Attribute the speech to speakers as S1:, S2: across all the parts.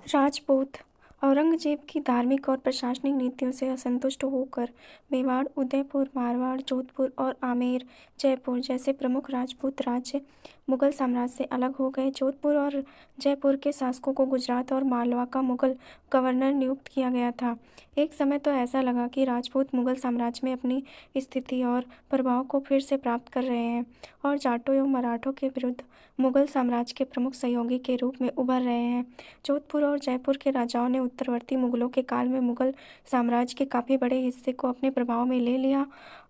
S1: राजपूत औरंगजेब की धार्मिक और प्रशासनिक नीतियों से असंतुष्ट होकर मेवाड़, उदयपुर, मारवाड़, जोधपुर और आमेर, जयपुर जैसे प्रमुख राजपूत राज्य मुगल साम्राज्य से अलग हो गए। जोधपुर और जयपुर के शासकों को गुजरात और मालवा का मुगल गवर्नर नियुक्त किया गया था। एक समय तो ऐसा लगा कि राजपूत मुगल साम्राज्य में अपनी स्थिति और प्रभाव को फिर से प्राप्त कर रहे हैं और जाटों एवं मराठों के विरुद्ध मुगल साम्राज्य के प्रमुख सहयोगी के रूप में उभर रहे हैं। जोधपुर और जयपुर के राजाओं ने उत्तरवर्ती मुगलों के काल में मुगल साम्राज्य के काफ़ी बड़े हिस्से को अपने प्रभाव में ले लिया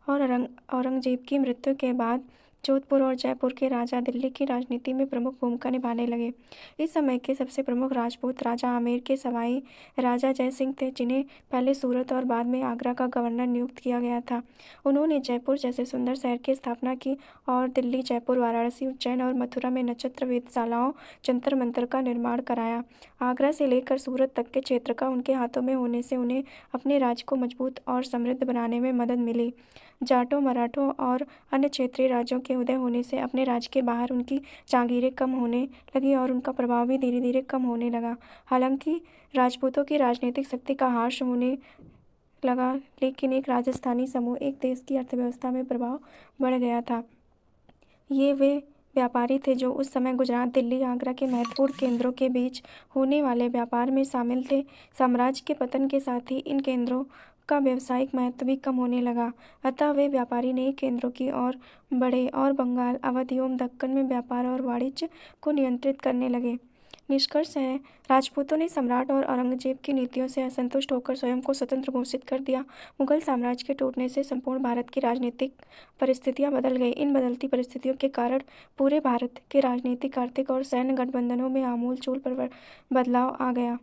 S1: और औरंगजेब की मृत्यु के बाद जोधपुर और जयपुर के राजा दिल्ली की राजनीति में प्रमुख भूमिका निभाने लगे। इस समय के सबसे प्रमुख राजपूत राजा आमेर के सवाई राजा जय सिंह थे, जिन्हें पहले सूरत और बाद में आगरा का गवर्नर नियुक्त किया गया था। उन्होंने जयपुर जैसे सुंदर शहर की स्थापना की और दिल्ली, जयपुर, वाराणसी, उज्जैन और मथुरा में नक्षत्र वेधशालाओं, जंतर मंतर का निर्माण कराया। आगरा से लेकर सूरत तक के क्षेत्र का उनके हाथों में होने से उन्हें अपने राज्य को मजबूत और समृद्ध बनाने में मदद मिली। जाटों, मराठों और अन्य क्षेत्रीय राज्यों के उदय होने से अपने राज्य के बाहर उनकी जागीरें कम होने लगी और उनका प्रभाव भी धीरे धीरे कम होने लगा। हालांकि राजपूतों की राजनीतिक शक्ति का ह्रास होने लगा, लेकिन एक राजस्थानी समूह एक देश की अर्थव्यवस्था में प्रभाव बढ़ गया था। ये वे व्यापारी थे जो उस समय गुजरात, दिल्ली, आगरा के महत्वपूर्ण केंद्रों के बीच होने वाले व्यापार में शामिल थे। साम्राज्य के पतन के साथ ही इन केंद्रों का व्यावसायिक महत्व भी कम होने लगा, अतः वे व्यापारी नए केंद्रों की ओर बढ़े और बंगाल, अवध एवं दक्कन में व्यापार और वाणिज्य को नियंत्रित करने लगे। निष्कर्ष है, राजपूतों ने सम्राट और औरंगजेब की नीतियों से असंतुष्ट होकर स्वयं को स्वतंत्र घोषित कर दिया। मुगल साम्राज्य के टूटने से संपूर्ण भारत की राजनीतिक परिस्थितियां बदल गई। इन बदलती परिस्थितियों के कारण पूरे भारत के राजनीतिक, आर्थिक और सैन्य गठबंधनों में आमूल चूल बदलाव आ गया।